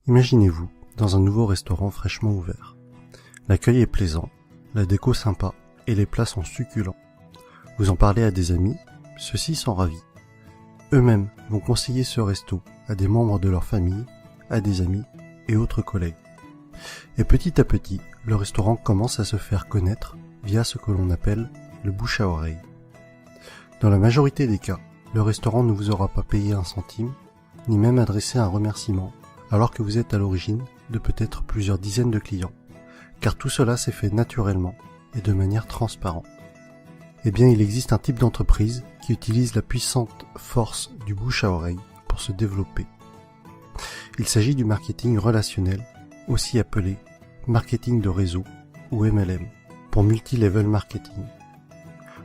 Imaginez-vous dans un nouveau restaurant fraîchement ouvert. L'accueil est plaisant, la déco sympa et les plats sont succulents. Vous en parlez à des amis, ceux-ci sont ravis. Eux-mêmes vont conseiller ce resto à des membres de leur famille, à des amis et autres collègues. Et petit à petit, le restaurant commence à se faire connaître via ce que l'on appelle le bouche à oreille. Dans la majorité des cas, le restaurant ne vous aura pas payé un centime, ni même adressé un remerciement, alors que vous êtes à l'origine de peut-être plusieurs dizaines de clients, car tout cela s'est fait naturellement et de manière transparente. Eh bien, il existe un type d'entreprise qui utilise la puissante force du bouche à oreille pour se développer. Il s'agit du marketing relationnel, aussi appelé marketing de réseau ou MLM, pour multi-level marketing.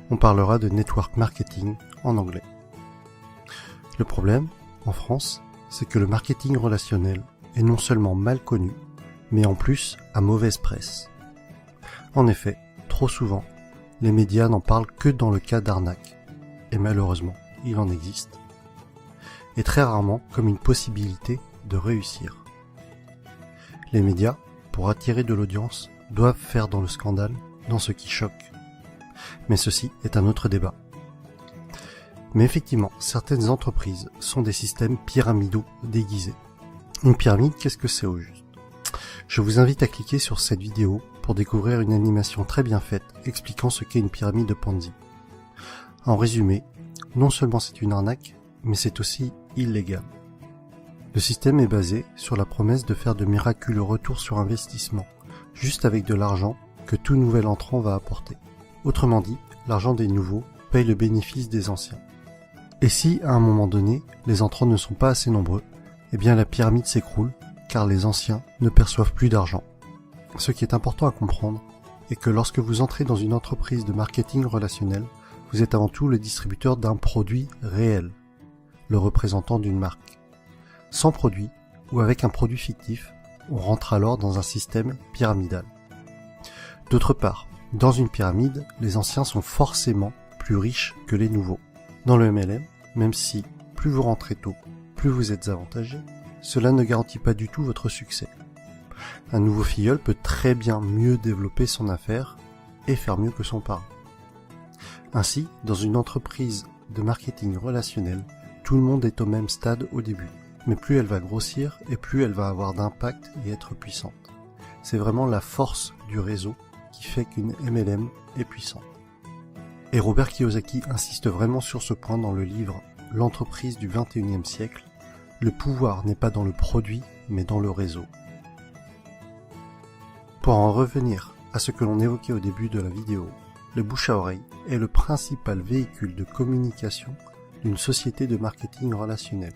On parlera de network marketing en anglais. Le problème, en France, c'est que le marketing relationnel est non seulement mal connu, mais en plus à mauvaise presse. En effet, trop souvent, les médias n'en parlent que dans le cas d'arnaque, et malheureusement, il en existe, et très rarement comme une possibilité de réussir. Les médias, pour attirer de l'audience, doivent faire dans le scandale, dans ce qui choque. Mais ceci est un autre débat. Mais effectivement, certaines entreprises sont des systèmes pyramidaux déguisés. Une pyramide, qu'est-ce que c'est au juste ? Je vous invite à cliquer sur cette vidéo pour découvrir une animation très bien faite expliquant ce qu'est une pyramide de Ponzi. En résumé, non seulement c'est une arnaque, mais c'est aussi illégal. Le système est basé sur la promesse de faire de miraculeux retours sur investissement, juste avec de l'argent que tout nouvel entrant va apporter. Autrement dit, l'argent des nouveaux paye le bénéfice des anciens. Et si, à un moment donné, les entrants ne sont pas assez nombreux, eh bien la pyramide s'écroule, car les anciens ne perçoivent plus d'argent. Ce qui est important à comprendre est que lorsque vous entrez dans une entreprise de marketing relationnel, vous êtes avant tout le distributeur d'un produit réel, le représentant d'une marque. Sans produit, ou avec un produit fictif, on rentre alors dans un système pyramidal. D'autre part, dans une pyramide, les anciens sont forcément plus riches que les nouveaux. Dans le MLM, même si plus vous rentrez tôt, plus vous êtes avantagé, cela ne garantit pas du tout votre succès. Un nouveau filleul peut très bien mieux développer son affaire et faire mieux que son parent. Ainsi, dans une entreprise de marketing relationnel, tout le monde est au même stade au début, mais plus elle va grossir et plus elle va avoir d'impact et être puissante. C'est vraiment la force du réseau qui fait qu'une MLM est puissante. Et Robert Kiyosaki insiste vraiment sur ce point dans le livre « L'entreprise du 21e siècle ». Le pouvoir n'est pas dans le produit, mais dans le réseau. Pour en revenir à ce que l'on évoquait au début de la vidéo, le bouche à oreille est le principal véhicule de communication d'une société de marketing relationnel,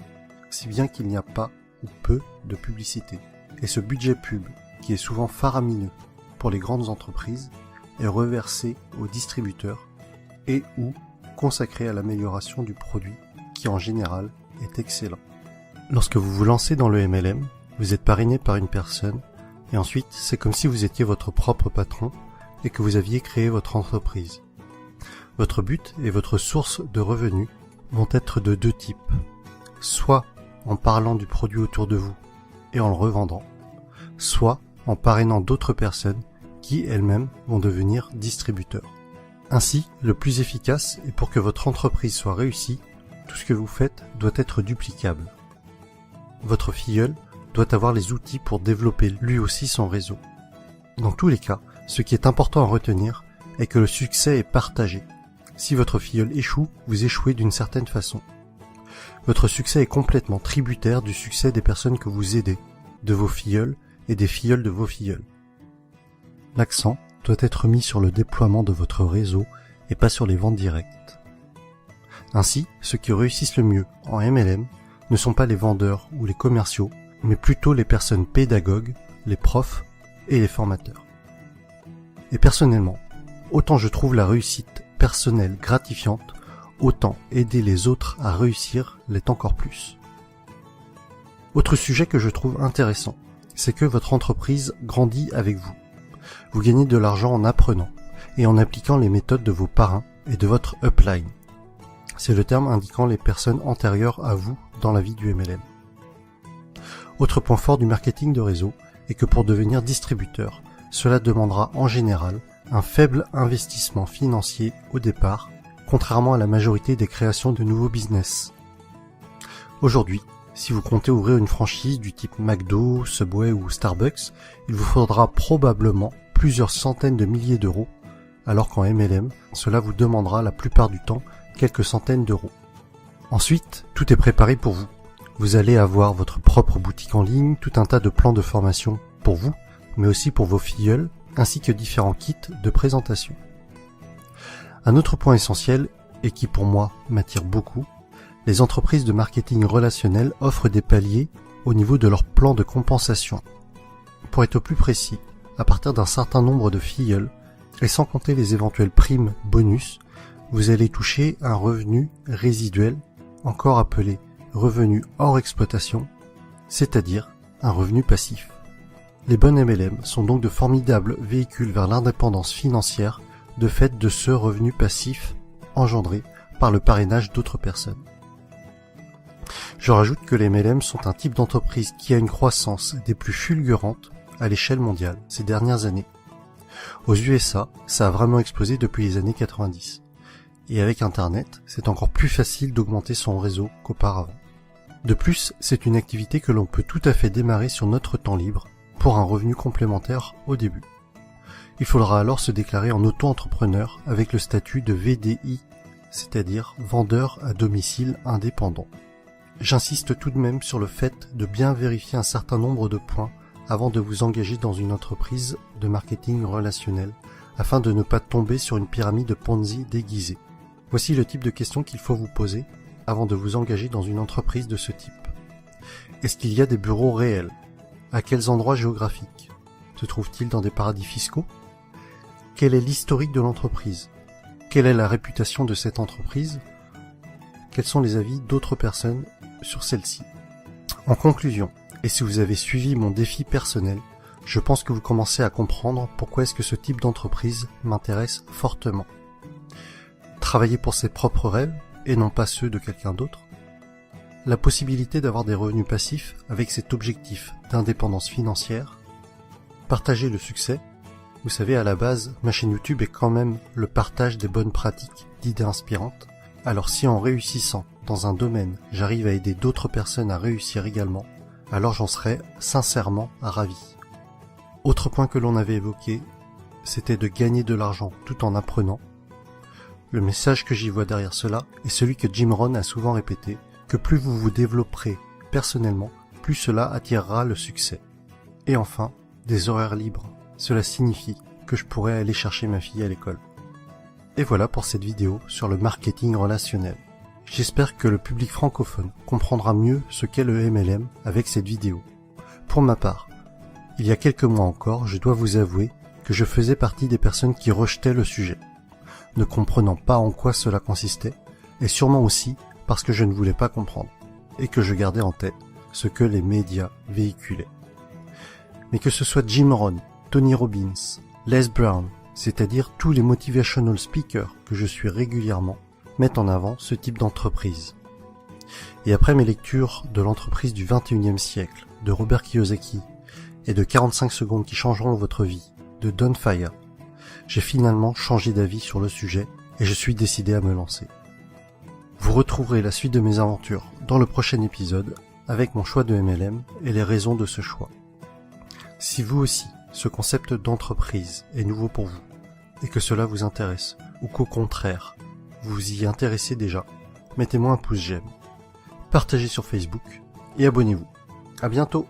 si bien qu'il n'y a pas ou peu de publicité. Et ce budget pub, qui est souvent faramineux pour les grandes entreprises, est reversé aux distributeurs et ou consacré à l'amélioration du produit, qui en général est excellent. Lorsque vous vous lancez dans le MLM, vous êtes parrainé par une personne, et ensuite c'est comme si vous étiez votre propre patron et que vous aviez créé votre entreprise. Votre but et votre source de revenus vont être de deux types. Soit en parlant du produit autour de vous et en le revendant, soit en parrainant d'autres personnes qui elles-mêmes vont devenir distributeurs. Ainsi, le plus efficace et pour que votre entreprise soit réussie, tout ce que vous faites doit être duplicable. Votre filleul doit avoir les outils pour développer lui aussi son réseau. Dans tous les cas, ce qui est important à retenir est que le succès est partagé. Si votre filleul échoue, vous échouez d'une certaine façon. Votre succès est complètement tributaire du succès des personnes que vous aidez, de vos filleuls et des filleuls de vos filleuls. L'accent doit être mis sur le déploiement de votre réseau et pas sur les ventes directes. Ainsi, ceux qui réussissent le mieux en MLM ne sont pas les vendeurs ou les commerciaux, mais plutôt les personnes pédagogues, les profs et les formateurs. Et personnellement, autant je trouve la réussite personnelle gratifiante, autant aider les autres à réussir l'est encore plus. Autre sujet que je trouve intéressant, c'est que votre entreprise grandit avec vous. Vous gagnez de l'argent en apprenant et en appliquant les méthodes de vos parrains et de votre upline. C'est le terme indiquant les personnes antérieures à vous dans la vie du MLM. Autre point fort du marketing de réseau est que pour devenir distributeur, cela demandera en général un faible investissement financier au départ, contrairement à la majorité des créations de nouveaux business. Aujourd'hui, si vous comptez ouvrir une franchise du type McDo, Subway ou Starbucks, il vous faudra probablement plusieurs centaines de milliers d'euros, alors qu'en MLM, cela vous demandera la plupart du temps quelques centaines d'euros. Ensuite, tout est préparé pour vous. Vous allez avoir votre propre boutique en ligne, tout un tas de plans de formation pour vous, mais aussi pour vos filleuls, ainsi que différents kits de présentation. Un autre point essentiel, et qui pour moi m'attire beaucoup, les entreprises de marketing relationnel offrent des paliers au niveau de leur plan de compensation. Pour être plus précis, à partir d'un certain nombre de filleuls, et sans compter les éventuelles primes bonus, vous allez toucher un revenu résiduel, encore appelé revenu hors exploitation, c'est-à-dire un revenu passif. Les bonnes MLM sont donc de formidables véhicules vers l'indépendance financière de fait de ce revenu passif engendré par le parrainage d'autres personnes. Je rajoute que les MLM sont un type d'entreprise qui a une croissance des plus fulgurantes à l'échelle mondiale ces dernières années. Aux USA, ça a vraiment explosé depuis les années 90. Et avec Internet, c'est encore plus facile d'augmenter son réseau qu'auparavant. De plus, c'est une activité que l'on peut tout à fait démarrer sur notre temps libre pour un revenu complémentaire au début. Il faudra alors se déclarer en auto-entrepreneur avec le statut de VDI, c'est-à-dire vendeur à domicile indépendant. J'insiste tout de même sur le fait de bien vérifier un certain nombre de points avant de vous engager dans une entreprise de marketing relationnel afin de ne pas tomber sur une pyramide Ponzi déguisée. Voici le type de questions qu'il faut vous poser avant de vous engager dans une entreprise de ce type. Est-ce qu'il y a des bureaux réels? À quels endroits géographiques? Se trouve-t-il dans des paradis fiscaux? Quel est l'historique de l'entreprise? Quelle est la réputation de cette entreprise? Quels sont les avis d'autres personnes sur celle-ci? En conclusion, et si vous avez suivi mon défi personnel, je pense que vous commencez à comprendre pourquoi est-ce que ce type d'entreprise m'intéresse fortement. Travailler pour ses propres rêves et non pas ceux de quelqu'un d'autre. La possibilité d'avoir des revenus passifs avec cet objectif d'indépendance financière. Partager le succès. Vous savez, à la base, ma chaîne YouTube est quand même le partage des bonnes pratiques, d'idées inspirantes. Alors si en réussissant dans un domaine, j'arrive à aider d'autres personnes à réussir également, alors j'en serais sincèrement ravi. Autre point que l'on avait évoqué, c'était de gagner de l'argent tout en apprenant. Le message que j'y vois derrière cela est celui que Jim Rohn a souvent répété, que plus vous vous développerez personnellement, plus cela attirera le succès. Et enfin, des horaires libres. Cela signifie que je pourrais aller chercher ma fille à l'école. Et voilà pour cette vidéo sur le marketing relationnel. J'espère que le public francophone comprendra mieux ce qu'est le MLM avec cette vidéo. Pour ma part, il y a quelques mois encore, je dois vous avouer que je faisais partie des personnes qui rejetaient le sujet, ne comprenant pas en quoi cela consistait, et sûrement aussi parce que je ne voulais pas comprendre, et que je gardais en tête ce que les médias véhiculaient. Mais que ce soit Jim Rohn, Tony Robbins, Les Brown, c'est-à-dire tous les motivational speakers que je suis régulièrement, mettent en avant ce type d'entreprise. Et après mes lectures de l'entreprise du 21e siècle, de Robert Kiyosaki, et de 45 secondes qui changeront votre vie, de Don Faya, j'ai finalement changé d'avis sur le sujet et je suis décidé à me lancer. Vous retrouverez la suite de mes aventures dans le prochain épisode avec mon choix de MLM et les raisons de ce choix. Si vous aussi, ce concept d'entreprise est nouveau pour vous et que cela vous intéresse ou qu'au contraire, vous vous y intéressez déjà, mettez-moi un pouce j'aime, partagez sur Facebook et abonnez-vous. À bientôt!